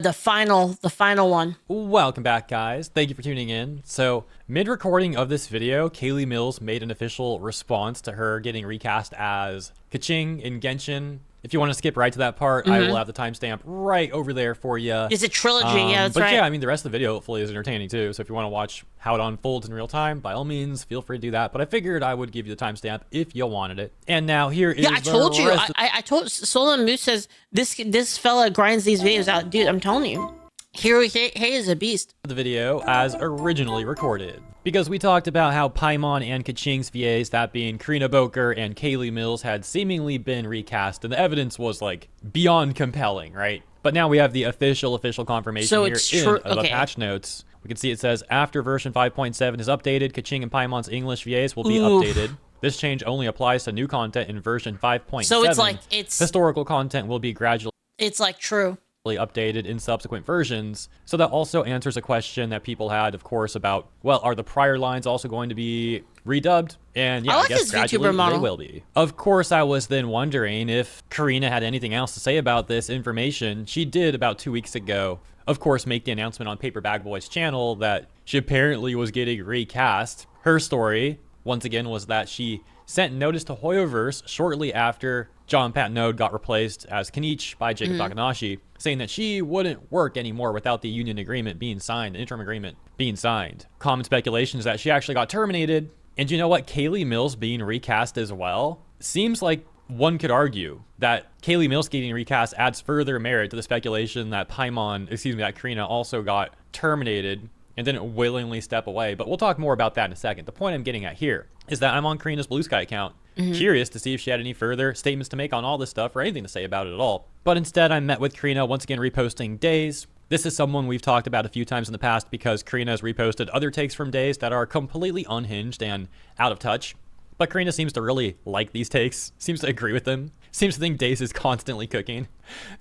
The final one. Welcome back, guys. Thank you for tuning in. So, mid-recording of this video, Kayli Mills made an official response to her getting recast as Keqing in Genshin. If you want to skip right to that part, I will have the timestamp right over there for you. It's a trilogy, yeah, that's but right. Yeah, I mean, the rest of the video hopefully is entertaining too. So if you want to watch how it unfolds in real time, by all means, feel free to do that. But I figured I would give you the timestamp if you wanted it. And now here is I told you. I told Solon Moose says this fella grinds these videos out. Dude, I'm telling you. Hero Hei is a beast. The video as originally recorded. Because we talked about how Paimon and Keqing's VAs, that being Corina Boettger and Kayli Mills, had seemingly been recast, and the evidence was like beyond compelling, right? But now we have the official confirmation so here it's in true. the patch notes. We can see it says after version 5.7 is updated, Keqing and Paimon's English VAs will be updated. This change only applies to new content in version 5.7. So it's like historical content will be gradually. It's like true. Updated in subsequent versions. So that also answers a question that people had, of course, about, well, are the prior lines also going to be redubbed? And yeah, I guess gradually they will be. Of course, I was then wondering if Corina had anything else to say about this information. She did about 2 weeks ago, of course, make the announcement on Paper Bag Boy's channel that she apparently was getting recast. Her story, once again, was that she sent notice to Hoyoverse shortly after John Pat Node got replaced as Kenichi by Jacob Takanashi, saying that she wouldn't work anymore without the union agreement being signed, the interim agreement being signed. Common speculation is that she actually got terminated. And you know what? Kayli Mills being recast as well seems like one could argue that Kayli Mills getting recast adds further merit to the speculation that that Corina also got terminated and didn't willingly step away. But we'll talk more about that in a second. The point I'm getting at here is that I'm on Corina's Blue Sky account, curious to see if she had any further statements to make on all this stuff or anything to say about it at all. But instead, I met with Corina, once again reposting Days. This is someone we've talked about a few times in the past because Corina has reposted other takes from Days that are completely unhinged and out of touch. But Corina seems to really like these takes, seems to agree with them, seems to think Days is constantly cooking.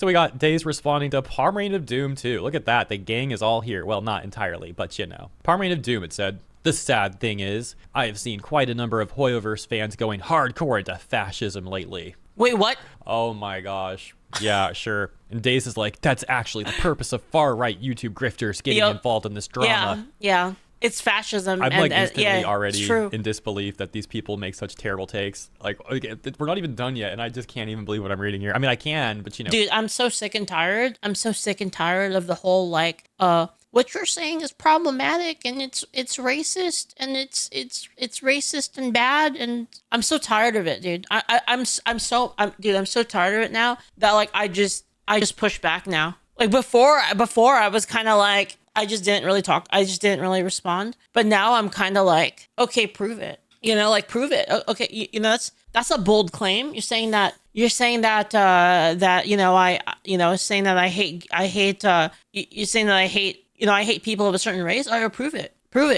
So we got Days responding to Paimon of Doom too. Look at that, the gang is all here. Well, not entirely, but you know. Paimon of Doom, it said. The sad thing is, I have seen quite a number of Hoyoverse fans going hardcore into fascism lately. Wait, what? Oh my gosh. Yeah, sure. And Days is like, that's actually the purpose of far-right YouTube grifters getting involved in this drama. Yeah. It's fascism. I'm like instantly already in disbelief that these people make such terrible takes. Like, we're not even done yet, and I just can't even believe what I'm reading here. I mean, I can, but you know. Dude, I'm so sick and tired. I'm so sick and tired of the whole, like, what you're saying is problematic, and it's racist, and it's racist and bad, and I'm so tired of it, dude. I'm so tired of it now that, like, I just push back now. Like, before I was kind of like, I just didn't really talk. I just didn't really respond. But now I'm kind of like, okay, prove it. You know, like, prove it. Okay, you know, that's a bold claim. You're saying that you're saying that I hate people of a certain race. All right, prove it. Prove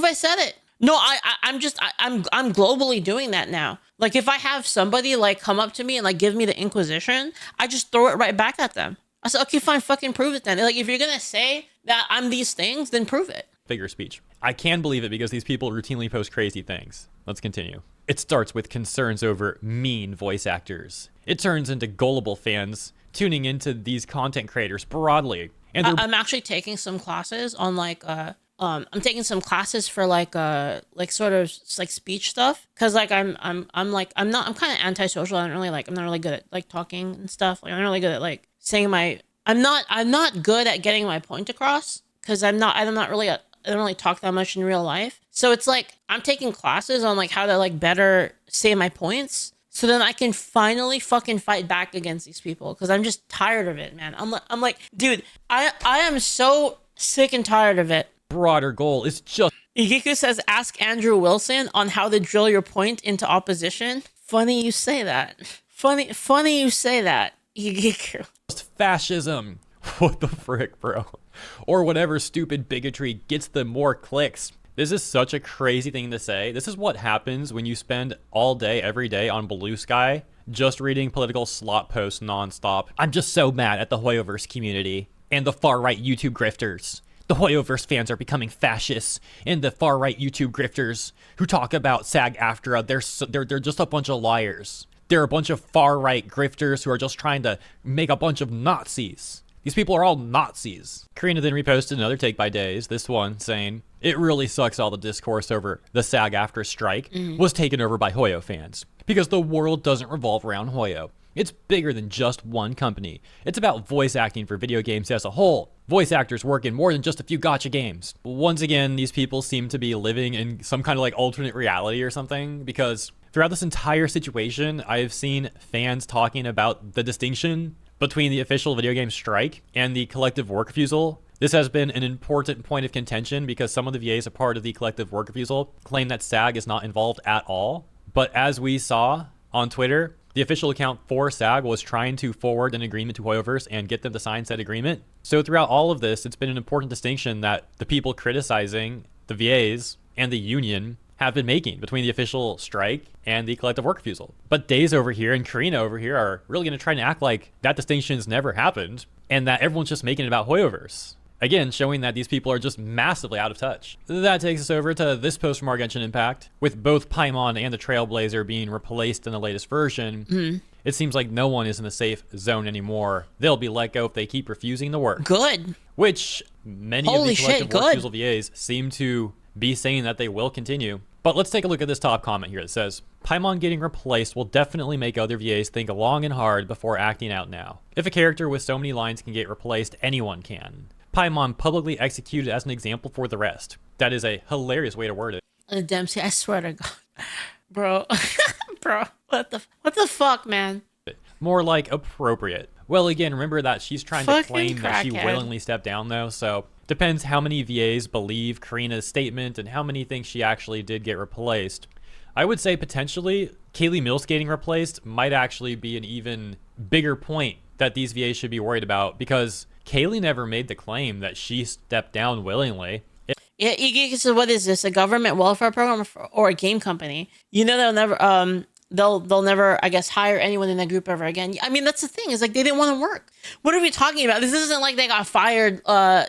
I said it. No, I'm globally doing that now. Like, if I have somebody like come up to me and like give me the Inquisition, I just throw it right back at them. I said, okay, fine, fucking prove it then. Like, if you're gonna say that I'm these things, then prove it. Figure of speech. I can believe it because these people routinely post crazy things. Let's continue. It starts with concerns over mean voice actors. It turns into gullible fans tuning into these content creators broadly. And I'm actually taking some classes on like I'm taking some classes for like sort of like speech stuff, because like I'm kind of antisocial. I'm not really good at like talking and stuff. Like, I'm not really good at like saying I'm not good at getting my point across, because I don't really talk that much in real life. So it's like I'm taking classes on like how to like better say my points, so then I can finally fucking fight back against these people, because I'm just tired of it, man. I'm like, dude, I am so sick and tired of it. Broader goal is just... Igiku says, ask Andrew Wilson on how to drill your point into opposition. Funny you say that. Funny you say that, Igiku. Fascism. What the frick, bro? Or whatever stupid bigotry gets them more clicks. This is such a crazy thing to say. This is what happens when you spend all day, every day on Blue Sky just reading political slot posts nonstop. I'm just so mad at the Hoyoverse community and the far-right YouTube grifters. The Hoyoverse fans are becoming fascists, and the far-right YouTube grifters who talk about SAG-AFTRA, they're just a bunch of liars. They're a bunch of far-right grifters who are just trying to make a bunch of Nazis. These people are all Nazis. Corina then reposted another take by Days, this one saying, it really sucks all the discourse over the SAG-AFTRA strike was taken over by Hoyo fans. Because the world doesn't revolve around Hoyo. It's bigger than just one company. It's about voice acting for video games as a whole. Voice actors work in more than just a few gacha games. Once again, these people seem to be living in some kind of like alternate reality or something, because throughout this entire situation, I have seen fans talking about the distinction between the official video game strike and the collective work refusal. This has been an important point of contention because some of the VAs a part of the collective work refusal claim that SAG is not involved at all. But as we saw on Twitter, the official account for SAG was trying to forward an agreement to Hoyoverse and get them to sign said agreement. So throughout all of this, it's been an important distinction that the people criticizing the VAs and the union have been making between the official strike and the collective work refusal. But Days over here and Corina over here are really going to try and act like that distinction's never happened and that everyone's just making it about Hoyoverse. Again, showing that these people are just massively out of touch. That takes us over to this post from our Genshin Impact. With both Paimon and the Trailblazer being replaced in the latest version, it seems like no one is in the safe zone anymore. They'll be let go if they keep refusing the work. Good. Which many of the collective work refusal VAs seem to be saying that they will continue. But let's take a look at this top comment here that says, Paimon getting replaced will definitely make other VAs think long and hard before acting out now. If a character with so many lines can get replaced, anyone can. Paimon publicly executed as an example for the rest. That is a hilarious way to word it. Dempsey, I swear to God. Bro. Bro, what the fuck, man? More like appropriate. Well, again, remember that she's trying to claim that she willingly stepped down, though, so depends how many VAs believe Corina's statement and how many think she actually did get replaced. I would say potentially Kayli Mills getting replaced might actually be an even bigger point that these VAs should be worried about, because Kayli never made the claim that she stepped down willingly. Yeah, so what is this? A government welfare program or a game company? You know, they'll never, I guess, hire anyone in that group ever again. I mean, that's the thing. Is like they didn't want to work. What are we talking about? This isn't like they got fired.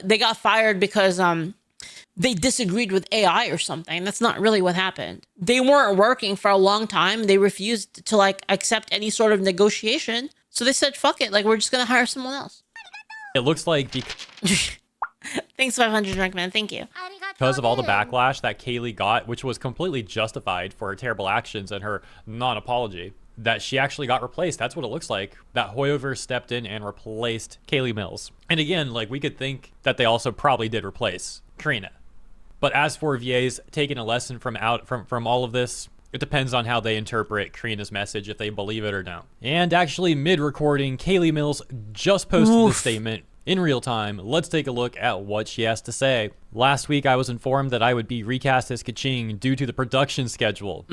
They got fired because they disagreed with AI or something. That's not really what happened. They weren't working for a long time. They refused to like accept any sort of negotiation. So they said, "Fuck it. Like we're just gonna hire someone else." It looks like thanks 500 recommend. Thank you. Because of all the backlash that Kayli got, which was completely justified for her terrible actions and her non-apology, that she actually got replaced. That's what it looks like. That Hoyoverse stepped in and replaced Kayli Mills. And again, like we could think that they also probably did replace Corina. But as for VAs taking a lesson from all of this, it depends on how they interpret Corina's message, if they believe it or don't. And actually, mid-recording, Kayli Mills just posted this statement in real time. Let's take a look at what she has to say. Last week, I was informed that I would be recast as Kaching due to the production schedule.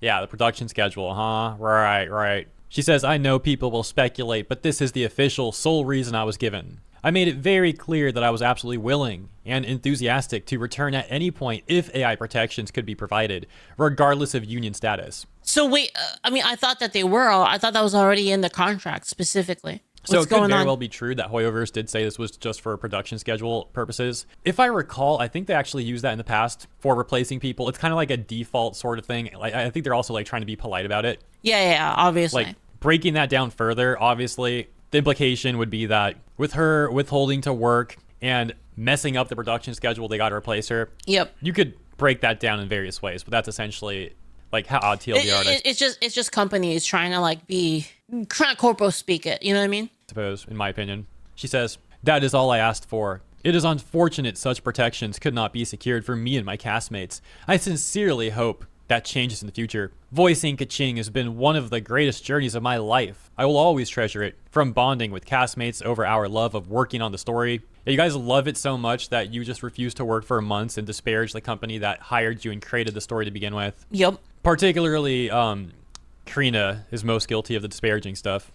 Yeah, the production schedule, huh? Right. She says, I know people will speculate, but this is the official sole reason I was given. I made it very clear that I was absolutely willing and enthusiastic to return at any point if AI protections could be provided, regardless of union status. So wait, I mean, I thought that they were. I thought that was already in the contract specifically. So it could very well be true that Hoyoverse did say this was just for production schedule purposes. If I recall, I think they actually used that in the past for replacing people. It's kind of like a default sort of thing. Like I think they're also like trying to be polite about it. Yeah, obviously. Like breaking that down further, obviously, the implication would be that with her withholding to work and messing up the production schedule, they got to replace her. Yep. You could break that down in various ways, but that's essentially like how odd TLDR is. It's just companies trying to corpo speak it. You know what I mean? I suppose, in my opinion. She says, that is all I asked for. It is unfortunate such protections could not be secured for me and my castmates. I sincerely hope that changes in the future. Voicing Kaching has been one of the greatest journeys of my life. I will always treasure it, from bonding with castmates over our love of working on the story. You guys love it so much that you just refuse to work for months and disparage the company that hired you and created the story to begin with. Yep. Particularly, Corina is most guilty of the disparaging stuff.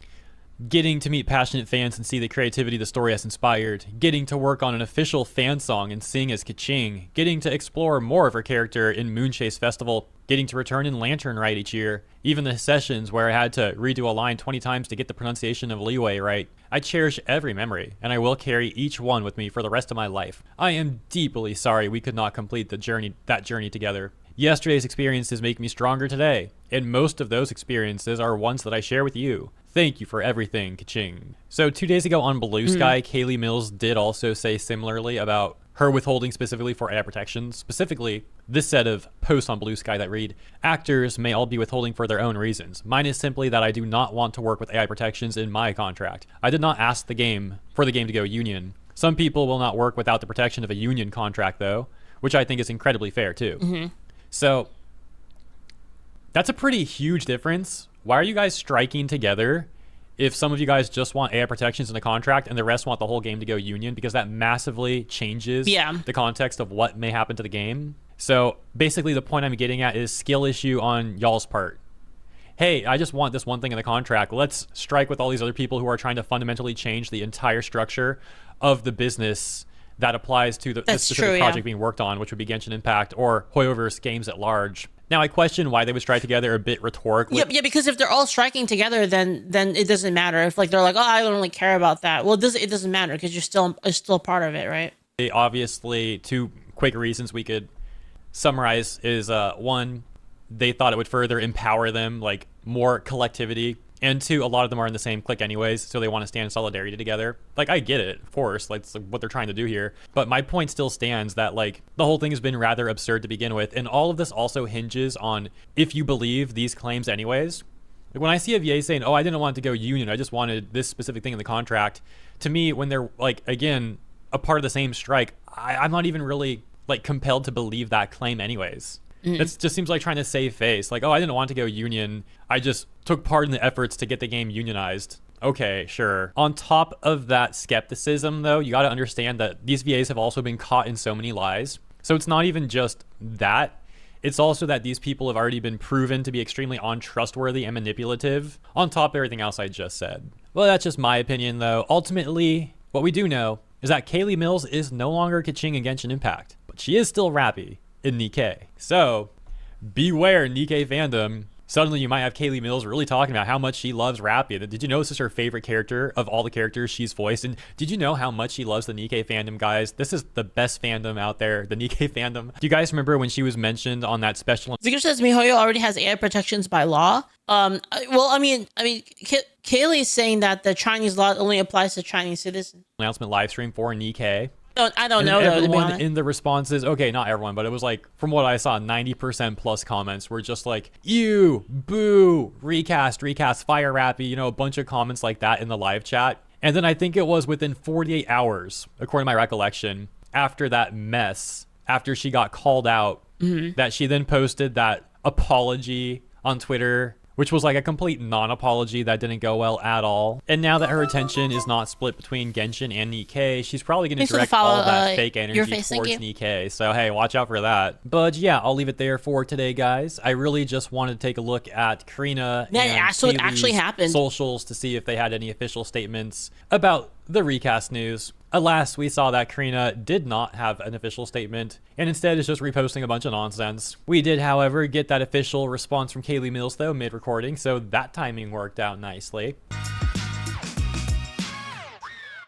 Getting to meet passionate fans and see the creativity the story has inspired, getting to work on an official fan song and sing as Kaching, getting to explore more of her character in Moonchase Festival, getting to return in Lantern Rite each year, even the sessions where I had to redo a line 20 times to get the pronunciation of Leeway right. I cherish every memory, and I will carry each one with me for the rest of my life. I am deeply sorry we could not complete that journey together. Yesterday's experiences make me stronger today, and most of those experiences are ones that I share with you. Thank you for everything, ka-ching. So 2 days ago on Blue Sky, Kayli Mills did also say similarly about her withholding specifically for AI protections. Specifically, this set of posts on Blue Sky that read, actors may all be withholding for their own reasons. Mine is simply that I do not want to work with AI protections in my contract. I did not ask the game for the game to go union. Some people will not work without the protection of a union contract though, which I think is incredibly fair too. So that's a pretty huge difference. Why are you guys striking together if some of you guys just want AI protections in the contract and the rest want the whole game to go union? Because that massively changes the context of what may happen to the game. So basically the point I'm getting at is skill issue on y'all's part. Hey, I just want this one thing in the contract. Let's strike with all these other people who are trying to fundamentally change the entire structure of the business that applies to the specific project being worked on, which would be Genshin Impact or Hoyoverse games at large. Now, I question why they would strike together a bit rhetorically. Yeah, because if they're all striking together, then it doesn't matter. If like they're like, oh, I don't really care about that. Well, it doesn't matter because you're still part of it, right? Obviously, two quick reasons we could summarize is one, they thought it would further empower them, like more collectivity. And two, a lot of them are in the same clique anyways, so they want to stand in solidarity together. Like, I get it, of course, like what they're trying to do here. But my point still stands that, like, the whole thing has been rather absurd to begin with. And all of this also hinges on if you believe these claims anyways. Like, when I see a VA saying, oh, I didn't want to go union, I just wanted this specific thing in the contract. To me, when they're, like, again, a part of the same strike, I'm not even really, like, compelled to believe that claim anyways. It just seems like trying to save face. Like, oh, I didn't want to go union. I just took part in the efforts to get the game unionized. Okay, sure. On top of that skepticism, though, you got to understand that these VAs have also been caught in so many lies. So it's not even just that. It's also that these people have already been proven to be extremely untrustworthy and manipulative, on top of everything else I just said. Well, that's just my opinion, though. Ultimately, what we do know is that Kayli Mills is no longer ka-ching in Genshin Impact, but she is still Rappy in Nikkei. So beware, Nikkei fandom. Suddenly you might have Kayli Mills really talking about how much she loves Rappy. Did you know this is her favorite character of all the characters she's voiced? And did you know how much she loves the Nikkei fandom, guys? This is the best fandom out there, the Nikkei fandom. Do you guys remember when she was mentioned on that special? Zigger says MiHoYo already has AI protections by law. Kaylee's saying that the Chinese law only applies to Chinese citizens. Announcement live stream for Nikkei. I don't know, though, everyone in the responses, okay, not everyone, but it was like, from what I saw, 90% plus comments were just like, ew, boo, recast, fire Rappy, you know, a bunch of comments like that in the live chat. And then I think it was within 48 hours, according to my recollection, after that mess, after she got called out, that she then posted that apology on Twitter, which was like a complete non-apology that didn't go well at all. And now that her attention is not split between Genshin and Nikkei, she's probably going to direct all that fake energy towards Nikkei. So hey, watch out for that. But yeah, I'll leave it there for today, guys. I really just wanted to take a look at Corina and Kayli's socials to see if they had any official statements about the recast news. Alas, we saw that Corina did not have an official statement and instead is just reposting a bunch of nonsense. We did, however, get that official response from Kayli Mills, though, mid-recording, so that timing worked out nicely.